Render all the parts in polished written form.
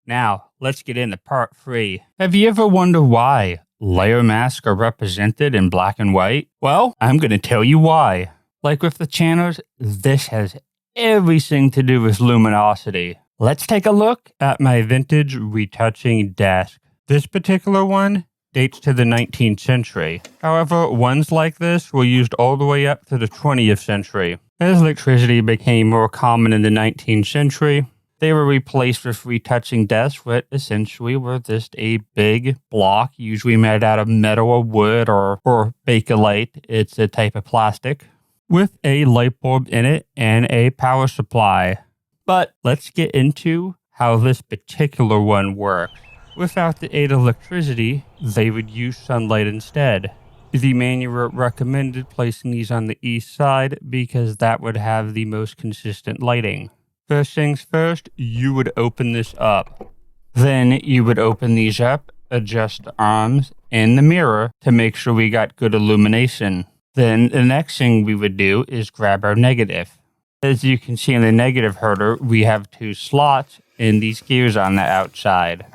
Now, let's get into part 3. Have you ever wondered why layer masks are represented in black and white? Well, I'm going to tell you why. Like with the channels, this has everything to do with luminosity. Let's take a look at my vintage retouching desk. This particular one dates to the 19th century. However, ones like this were used all the way up to the 20th century. As electricity became more common in the 19th century, they were replaced with retouching desks, which essentially were just a big block, usually made out of metal or wood or bakelite. It's a type of plastic, with a light bulb in it and a power supply. But let's get into how this particular one works. Without the aid of electricity, they would use sunlight instead. The manual recommended placing these on the east side because that would have the most consistent lighting. First things first, you would open this up. Then you would open these up, adjust the arms and the mirror to make sure we got good illumination. Then the next thing we would do is grab our negative. As you can see in the negative holder, we have 2 slots and these gears on the outside.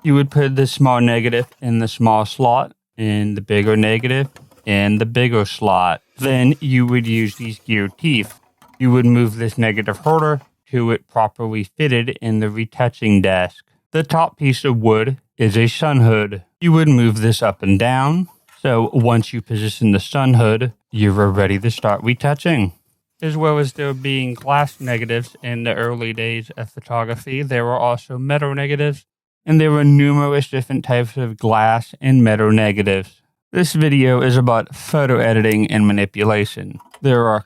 You would put the small negative in the small slot and the bigger negative in the bigger slot. Then you would use these gear teeth. You would move this negative holder to it properly fitted in the retouching desk. The top piece of wood is a sun hood. You would move this up and down. So once you position the sun hood, you are ready to start retouching. As well as there being glass negatives in the early days of photography, there were also metal negatives, and there were numerous different types of glass and metal negatives. This video is about photo editing and manipulation. There are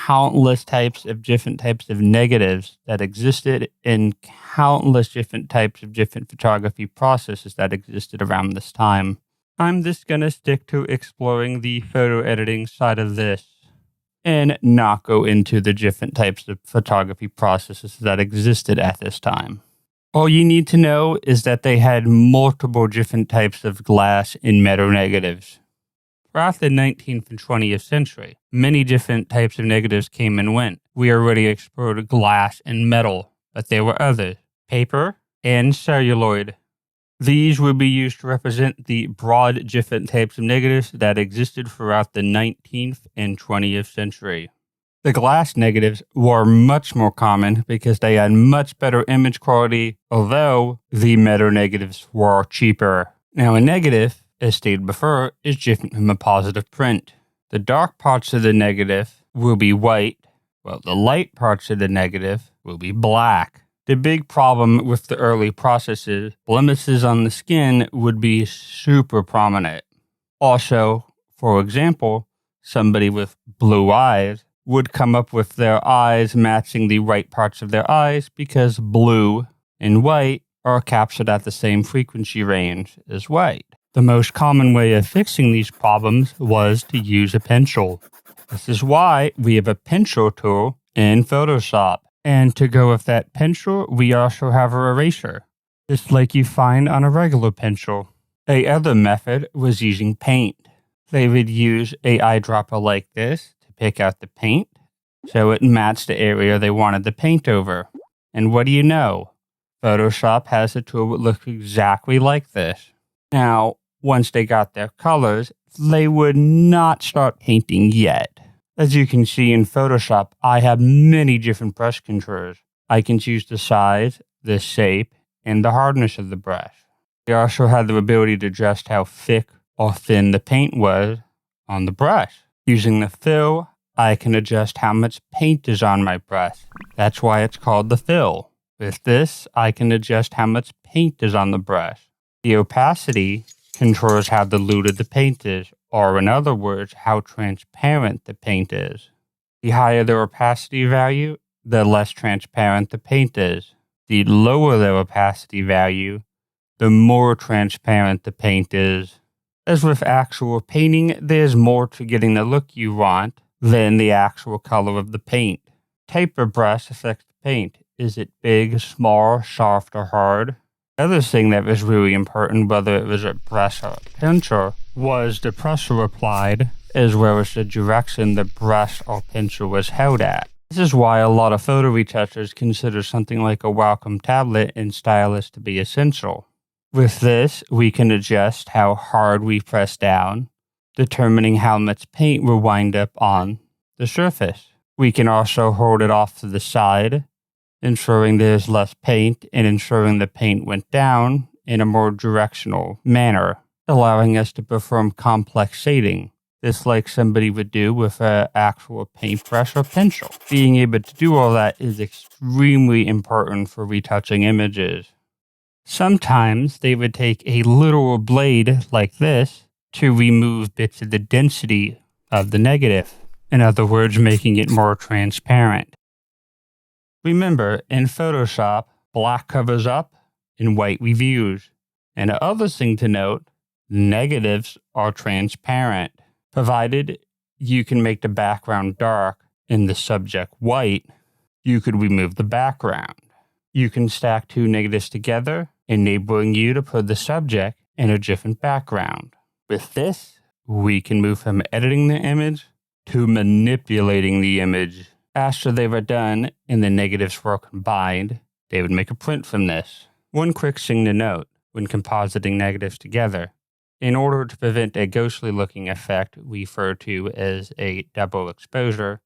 countless types of different types of negatives that existed and countless different types of different photography processes that existed around this time. I'm just going to stick to exploring the photo editing side of this and not go into the different types of photography processes that existed at this time. All you need to know is that they had multiple different types of glass and metal negatives. Throughout the 19th and 20th century, many different types of negatives came and went. We already explored glass and metal, but there were others, paper and celluloid. These would be used to represent the broad different types of negatives that existed throughout the 19th and 20th century. The glass negatives were much more common because they had much better image quality, although the metal negatives were cheaper. Now a negative, as stated before, is different from a positive print. The dark parts of the negative will be white, while the light parts of the negative will be black. The big problem with the early processes, blemishes on the skin would be super prominent. Also, for example, somebody with blue eyes would come up with their eyes matching the right parts of their eyes because blue and white are captured at the same frequency range as white. The most common way of fixing these problems was to use a pencil. This is why we have a pencil tool in Photoshop. And to go with that pencil, we also have an eraser, just like you find on a regular pencil. A other method was using paint. They would use an eyedropper like this to pick out the paint, so it matched the area they wanted to paint over. And what do you know? Photoshop has a tool that looks exactly like this. Now, once they got their colors, they would not start painting yet. As you can see in Photoshop, I have many different brush controls. I can choose the size, the shape, and the hardness of the brush. I also had the ability to adjust how thick or thin the paint was on the brush. Using the fill, I can adjust how much paint is on my brush. That's why it's called the fill. With this, I can adjust how much paint is on the brush. The opacity controls how diluted the paint is, or in other words, how transparent the paint is. The higher the opacity value, the less transparent the paint is. The lower the opacity value, the more transparent the paint is. As with actual painting, there's more to getting the look you want than the actual color of the paint. Type of brush affects the paint. Is it big, small, soft, or hard? Other thing that was really important, whether it was a brush or a pencil, was the pressure applied, as well as the direction the brush or pencil was held at. This is why a lot of photo retouchers consider something like a Wacom tablet and stylus to be essential. With this, we can adjust how hard we press down, determining how much paint will wind up on the surface. We can also hold it off to the side, ensuring there's less paint and ensuring the paint went down in a more directional manner, allowing us to perform complex shading. This like somebody would do with an actual paintbrush or pencil. Being able to do all that is extremely important for retouching images. Sometimes they would take a literal blade like this to remove bits of the density of the negative. In other words, making it more transparent. Remember, in Photoshop, black covers up and white reviews. And the other thing to note, negatives are transparent. Provided you can make the background dark and the subject white, you could remove the background. You can stack two negatives together, enabling you to put the subject in a different background. With this, we can move from editing the image to manipulating the image. After they were done and the negatives were combined, they would make a print from this. One quick thing to note when compositing negatives together, in order to prevent a ghostly looking effect referred to as a double exposure,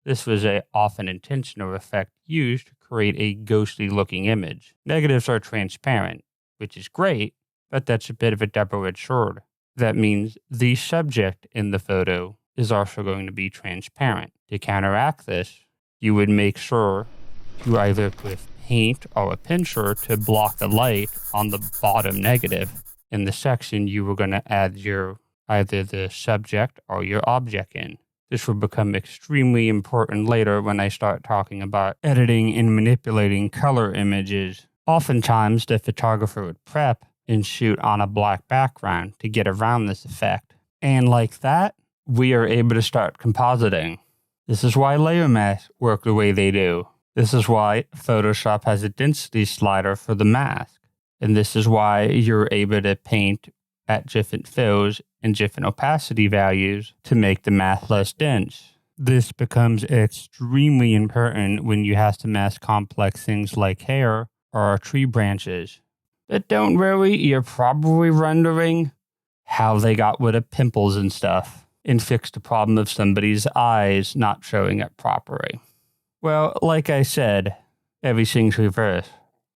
this was an often intentional effect used to create a ghostly looking image. Negatives are transparent, which is great, but that's a bit of a double-edged sword. That means the subject in the photo is also going to be transparent. To counteract this, you would make sure to either put paint or a pincer to block the light on the bottom negative. In the section, you were going to add either the subject or your object in. This will become extremely important later when I start talking about editing and manipulating color images. Oftentimes, the photographer would prep and shoot on a black background to get around this effect. And like that, we are able to start compositing. This is why layer masks work the way they do. This is why Photoshop has a density slider for the mask. And this is why you're able to paint at different fills and different opacity values to make the mask less dense. This becomes extremely important when you have to mask complex things like hair or tree branches. But don't worry, you're probably wondering how they got rid of pimples and stuff and fixed the problem of somebody's eyes not showing up properly. Well, like I said, everything's reversed.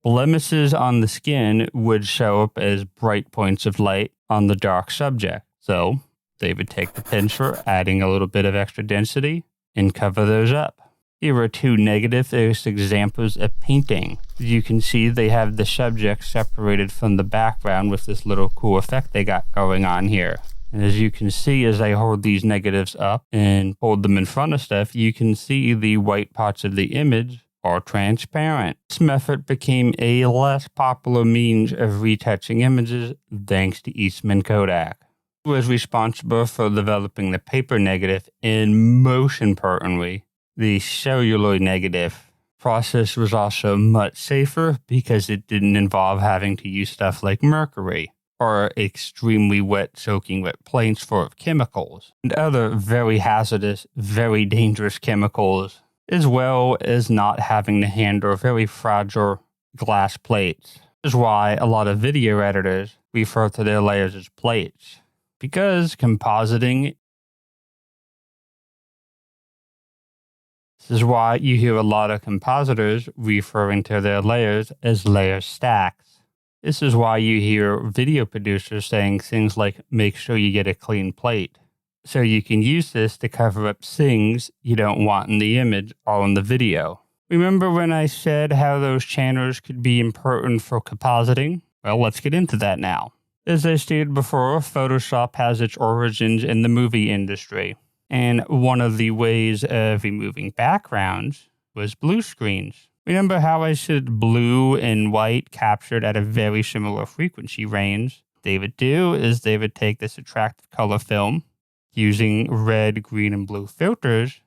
Blemishes on the skin would show up as bright points of light on the dark subject. So they would take the pincer, adding a little bit of extra density, and cover those up. Here are two negative examples of painting. You can see they have the subject separated from the background with this little cool effect they got going on here. And as you can see, as I hold these negatives up and hold them in front of stuff, you can see the white parts of the image are transparent. This method became a less popular means of retouching images thanks to Eastman Kodak. It was responsible for developing the paper negative and, most importantly, the celluloid negative. Process was also much safer because it didn't involve having to use stuff like mercury or extremely wet, soaking wet plates full of chemicals and other very hazardous, very dangerous chemicals, as well as not having to handle very fragile glass plates. This is why a lot of video editors refer to their layers as plates, because compositing. This is why you hear a lot of compositors referring to their layers as layer stacks. This is why you hear video producers saying things like, make sure you get a clean plate. So you can use this to cover up things you don't want in the image or in the video. Remember when I said how those channels could be important for compositing? Well, let's get into that now. As I stated before, Photoshop has its origins in the movie industry. And one of the ways of removing backgrounds was blue screens. Remember how I said blue and white captured at a very similar frequency range? What they would do is they would take this attractive color film. Using red, green, and blue filters,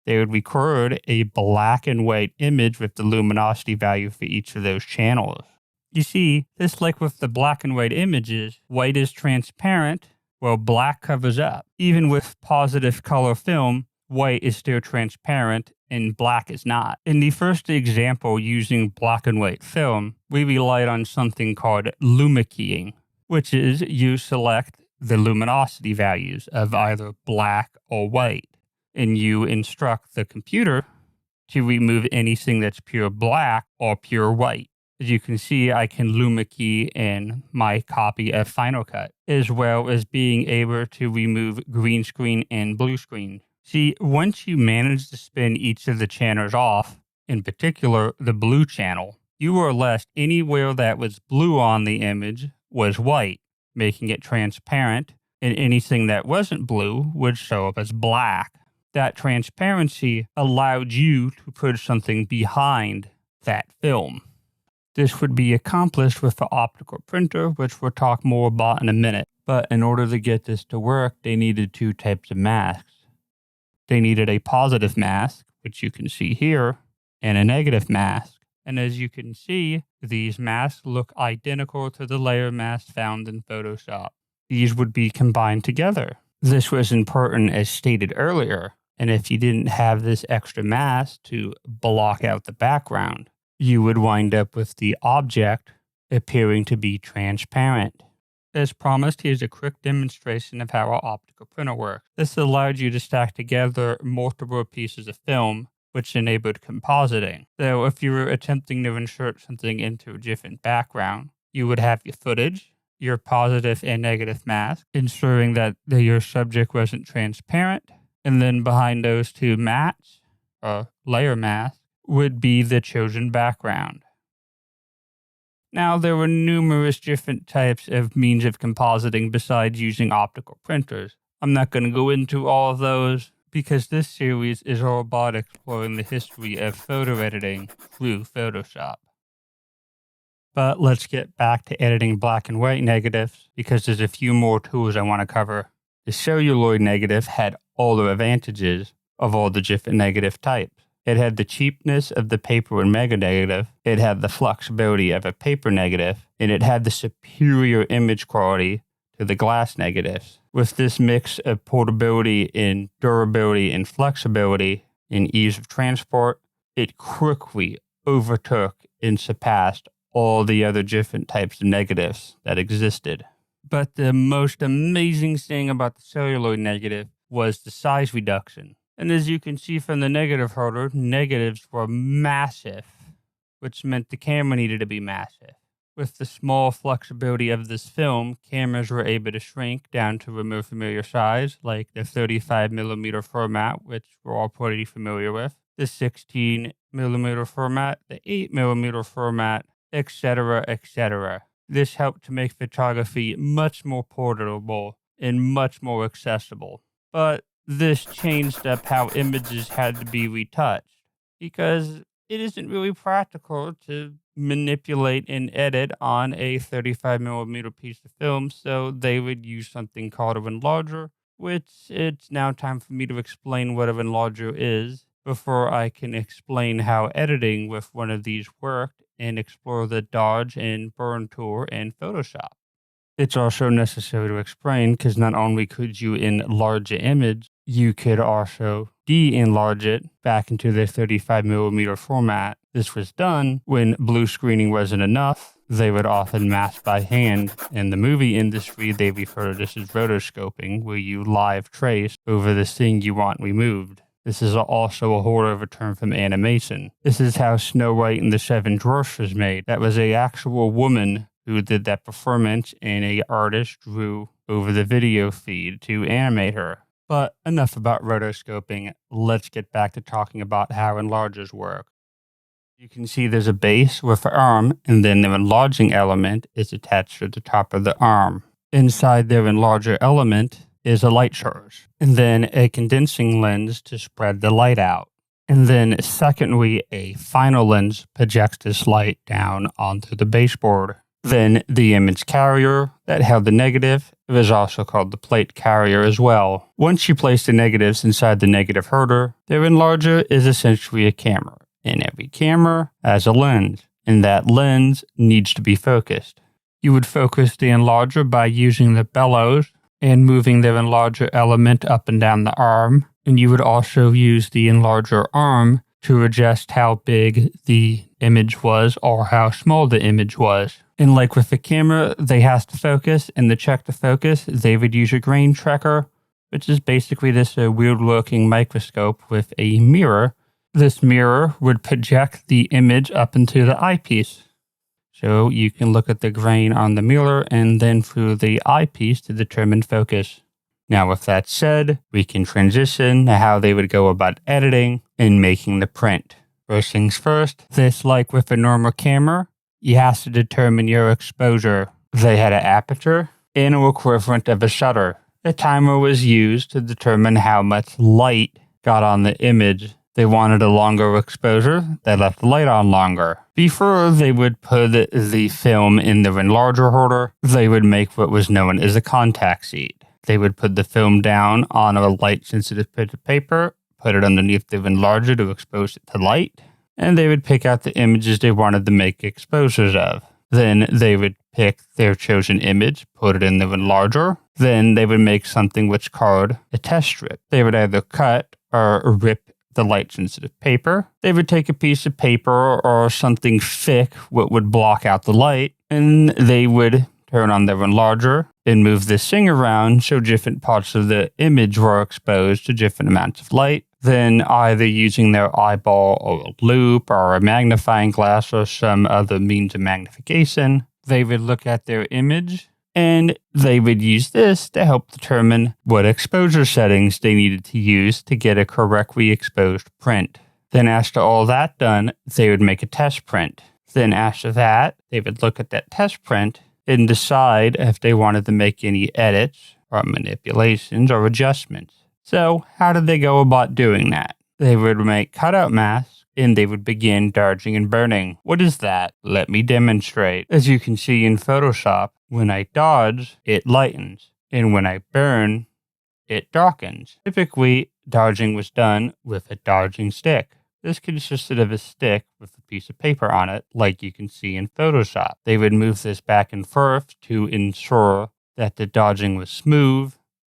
they would record a black and white image with the luminosity value for each of those channels. You see, just like with the black and white images, white is transparent, while black covers up. Even with positive color film, white is still transparent and black is not. In the first example using black and white film, we relied on something called lumikeying, which is you select the luminosity values of either black or white, and you instruct the computer to remove anything that's pure black or pure white. As you can see, I can lumikey in my copy of Final Cut, as well as being able to remove green screen and blue screen. See, once you manage to spin each of the channels off, in particular the blue channel, you were left anywhere that was blue on the image was white, making it transparent, and anything that wasn't blue would show up as black. That transparency allowed you to put something behind that film. This would be accomplished with the optical printer, which we'll talk more about in a minute. But in order to get this to work, they needed two types of masks. They needed a positive mask, which you can see here, and a negative mask. And as you can see, these masks look identical to the layer masks found in Photoshop. These would be combined together. This was important as stated earlier, and if you didn't have this extra mask to block out the background, you would wind up with the object appearing to be transparent. As promised, here's a quick demonstration of how our optical printer works. This allowed you to stack together multiple pieces of film, which enabled compositing. So if you were attempting to insert something into a different background, you would have your footage, your positive and negative mask, ensuring that your subject wasn't transparent, and then behind those two mats, or layer masks, would be the chosen background. Now, there were numerous different types of means of compositing besides using optical printers. I'm not going to go into all of those because this series is all about exploring the history of photo editing through Photoshop. But let's get back to editing black and white negatives because there's a few more tools I want to cover. The celluloid negative had all the advantages of all the different negative types. It had the cheapness of the paper and mega negative, it had the flexibility of a paper negative, and it had the superior image quality to the glass negatives. With this mix of portability and durability and flexibility and ease of transport, it quickly overtook and surpassed all the other different types of negatives that existed. But the most amazing thing about the celluloid negative was the size reduction. And as you can see from the negative holder, negatives were massive, which meant the camera needed to be massive. With the small flexibility of this film, cameras were able to shrink down to a more familiar size, like the 35mm format, which we're all pretty familiar with, the 16mm format, the 8mm format, etc., etc. This helped to make photography much more portable and much more accessible. But this changed up how images had to be retouched because it isn't really practical to manipulate and edit on a 35mm piece of film, so they would use something called an enlarger, which it's now time for me to explain what an enlarger is before I can explain how editing with one of these worked and explore the dodge and burn tool in Photoshop. It's also necessary to explain because not only could you enlarge an image, you could also de-enlarge it back into the 35mm format. This was done when blue screening wasn't enough. They would often mask by hand. In the movie industry, they refer to this as rotoscoping, where you live trace over the thing you want removed. This is also a holdover term from animation. This is how Snow White and the Seven Dwarfs was made. That was an actual woman who did that performance, and an artist drew over the video feed to animate her. But enough about rotoscoping. Let's get back to talking about how enlargers work. You can see there's a base with an arm, and then the enlarging element is attached to the top of the arm. Inside their enlarger element is a light source, and then a condensing lens to spread the light out. And then secondly, a final lens projects this light down onto the baseboard. Then the image carrier that held the negative is also called the plate carrier as well. Once you place the negatives inside the negative holder, their enlarger is essentially a camera. And every camera has a lens, and that lens needs to be focused. You would focus the enlarger by using the bellows and moving the enlarger element up and down the arm And you would also use the enlarger arm to adjust how big the image was or how small the image was. And like with the camera, they have to focus, and to check the focus, they would use a grain tracker, which is basically this weird-looking microscope with a mirror. This mirror would project the image up into the eyepiece. So you can look at the grain on the mirror and then through the eyepiece to determine focus. Now, with that said, we can transition to how they would go about editing and making the print. First things first, this, like with a normal camera, you have to determine your exposure. They had an aperture and an equivalent of a shutter. The timer was used to determine how much light got on the image. They wanted a longer exposure, they left the light on longer. Before they would put the film in the enlarger holder, they would make what was known as a contact seat. They would put the film down on a light-sensitive bit of paper, put it underneath the enlarger to expose it to light, and they would pick out the images they wanted to make exposures of. Then they would pick their chosen image, put it in the enlarger. Then they would make something which called a test strip. They would either cut or rip the light-sensitive paper. They would take a piece of paper or something thick what would block out the light, and they would turn on their enlarger and move this thing around so different parts of the image were exposed to different amounts of light. Then either using their eyeball or a loop or a magnifying glass or some other means of magnification, they would look at their image and they would use this to help determine what exposure settings they needed to use to get a correctly exposed print. Then after all that done, they would make a test print. Then after that, they would look at that test print and decide if they wanted to make any edits or manipulations or adjustments. So how did they go about doing that? They would make cutout masks and they would begin dodging and burning. What is that? Let me demonstrate. As you can see in Photoshop, when I dodge, it lightens, and when I burn, it darkens. Typically, dodging was done with a dodging stick. This consisted of a stick with a piece of paper on it, like you can see in Photoshop. They would move this back and forth to ensure that the dodging was smooth.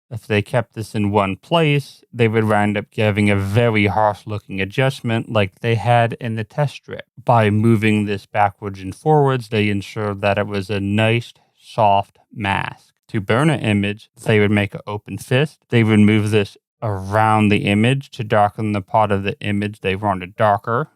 If they kept this in one place, they would wind up giving a very harsh-looking adjustment like they had in the test strip. By moving this backwards and forwards, they ensured that it was a nice, soft mask. To burn an image, they would make an open fist. They would move this around the image to darken the part of the image they wanted darker.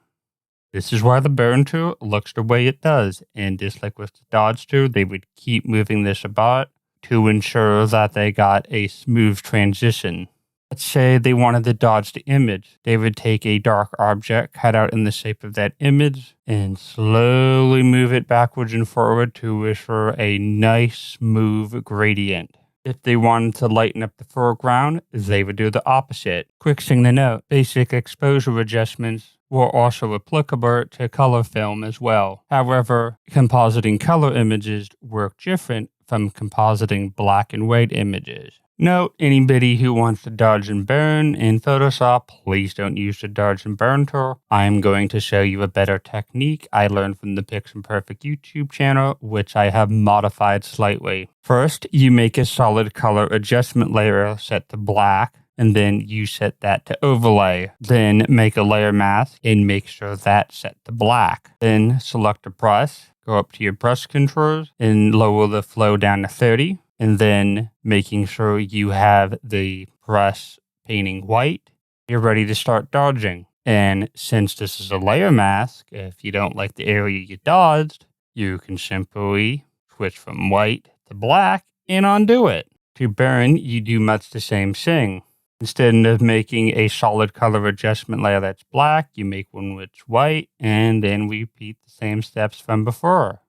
This is why the burn tool looks the way it does, and just like with the dodge tool, they would keep moving this about to ensure that they got a smooth transition. Let's say they wanted to dodge the image. They would take a dark object cut out in the shape of that image and slowly move it backwards and forward to ensure a nice smooth gradient. If they wanted to lighten up the foreground, they would do the opposite. Quick thing to note, basic exposure adjustments were also applicable to color film as well. However, compositing color images work different from compositing black and white images. Note, anybody who wants to dodge and burn in Photoshop, please don't use the dodge and burn tool. I'm going to show you a better technique I learned from the Pixel Perfect YouTube channel, which I have modified slightly. First, you make a solid color adjustment layer set to black, and then you set that to overlay. Then make a layer mask and make sure that's set to black. Then select a brush, go up to your brush controls and lower the flow down to 30. And then making sure you have the brush painting white, you're ready to start dodging. And since this is a layer mask, if you don't like the area you dodged, you can simply switch from white to black and undo it. To burn, you do much the same thing. Instead of making a solid color adjustment layer that's black, you make one that's white, and then repeat the same steps from before.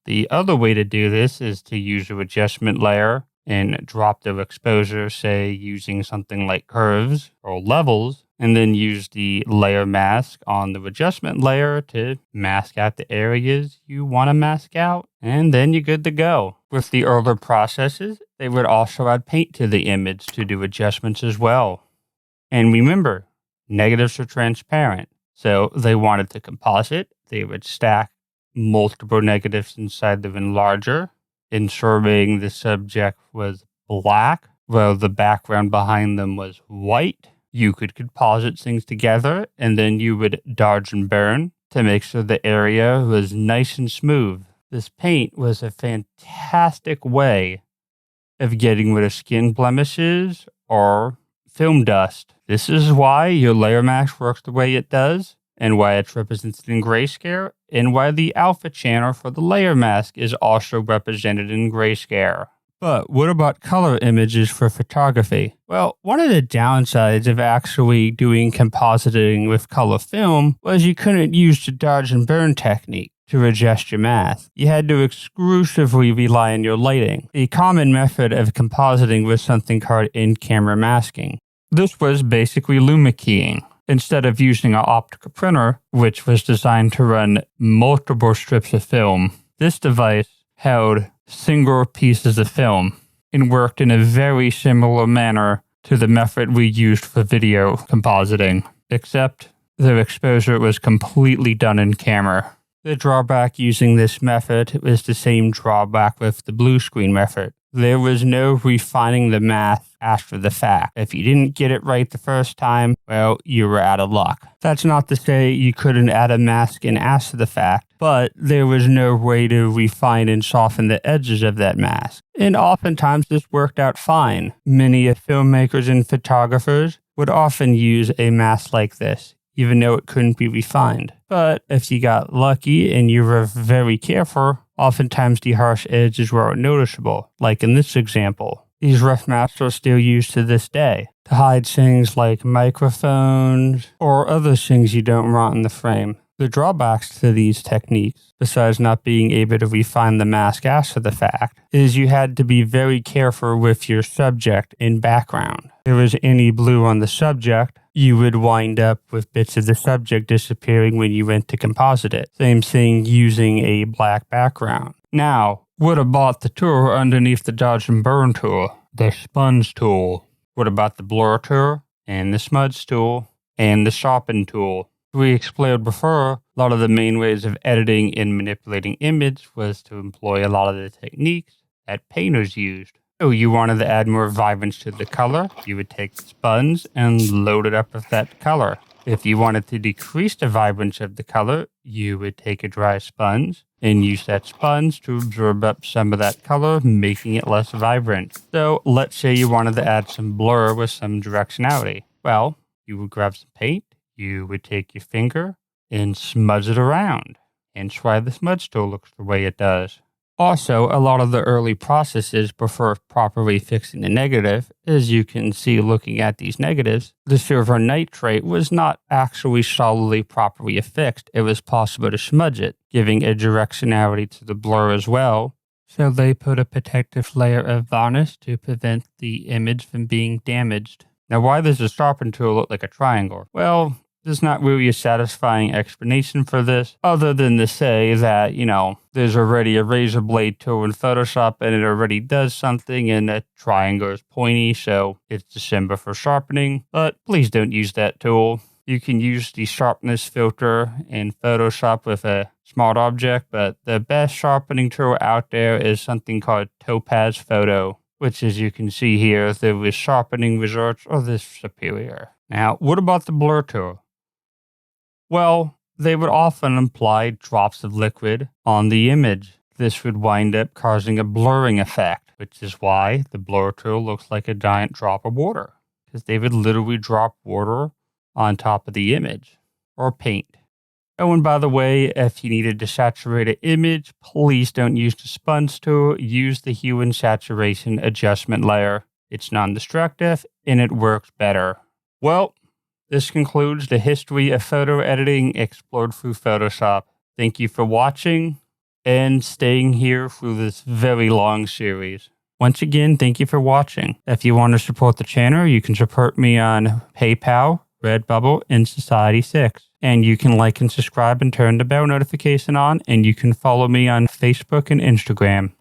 The other way to do this is to use an adjustment layer and drop the exposure, say using something like curves or levels, and then use the layer mask on the adjustment layer to mask out the areas you want to mask out, and then you're good to go. With the older processes, they would also add paint to the image to do adjustments as well. And remember, negatives are transparent, so they wanted to composite, they would stack multiple negatives inside the enlarger, ensuring the subject was black, while the background behind them was white. You could composite things together, and then you would dodge and burn to make sure the area was nice and smooth. This paint was a fantastic way of getting rid of skin blemishes or film dust. This is why your layer mask works the way it does, and why it's represented in grayscale, and why the alpha channel for the layer mask is also represented in grayscale. But what about color images for photography? Well, one of the downsides of actually doing compositing with color film was you couldn't use the dodge and burn technique to adjust your mask. You had to exclusively rely on your lighting. The common method of compositing was something called in-camera masking. This was basically luma keying. Instead of using an optical printer, which was designed to run multiple strips of film, this device held single pieces of film and worked in a very similar manner to the method we used for video compositing, except the exposure was completely done in camera. The drawback using this method is the same drawback with the blue screen method. There was no refining the mask after the fact. If you didn't get it right the first time, well, you were out of luck. That's not to say you couldn't add a mask in after the fact, but there was no way to refine and soften the edges of that mask. And oftentimes this worked out fine. Many filmmakers and photographers would often use a mask like this, even though it couldn't be refined. But if you got lucky and you were very careful, oftentimes the harsh edges were noticeable, like in this example. These rough masks are still used to this day to hide things like microphones or other things you don't want in the frame. The drawbacks to these techniques, besides not being able to refine the mask after the fact, is you had to be very careful with your subject in background. If there was any blue on the subject, you would wind up with bits of the subject disappearing when you went to composite it. Same thing using a black background. Now, what about the tool underneath the dodge and burn tool? The sponge tool. What about the blur tool and the smudge tool and the sharpen tool? We explained before, a lot of the main ways of editing and manipulating image was to employ a lot of the techniques that painters used. So you wanted to add more vibrance to the color, you would take the sponge and load it up with that color. If you wanted to decrease the vibrance of the color, you would take a dry sponge and use that sponge to absorb up some of that color, making it less vibrant. So let's say you wanted to add some blur with some directionality. Well, you would grab some paint, you would take your finger and smudge it around. Hence why the smudge tool looks the way it does. Also, a lot of the early processes before properly fixing the negative, as you can see looking at these negatives, the silver nitrate was not actually solidly properly affixed. It was possible to smudge it, giving a directionality to the blur as well. So they put a protective layer of varnish to prevent the image from being damaged. Now, why does the sharpen tool look like a triangle? Well, there's not really a satisfying explanation for this, other than to say that, there's already a razor blade tool in Photoshop and it already does something, and a triangle is pointy, so it's the symbol for sharpening. But please don't use that tool. You can use the sharpness filter in Photoshop with a smart object, but the best sharpening tool out there is something called Topaz Photo, which, as you can see here, the sharpening results are this superior. Now, what about the blur tool? Well, they would often apply drops of liquid on the image. This would wind up causing a blurring effect, which is why the blur tool looks like a giant drop of water, because they would literally drop water on top of the image, or paint. Oh, and by the way, if you needed to saturate an image, please don't use the sponge tool. Use the hue and saturation adjustment layer. It's non-destructive, and it works better. Well, this concludes the history of photo editing explored through Photoshop. Thank you for watching and staying here through this very long series. Once again, thank you for watching. If you want to support the channel, you can support me on PayPal, Redbubble, and Society6. And you can like and subscribe and turn the bell notification on, and you can follow me on Facebook and Instagram.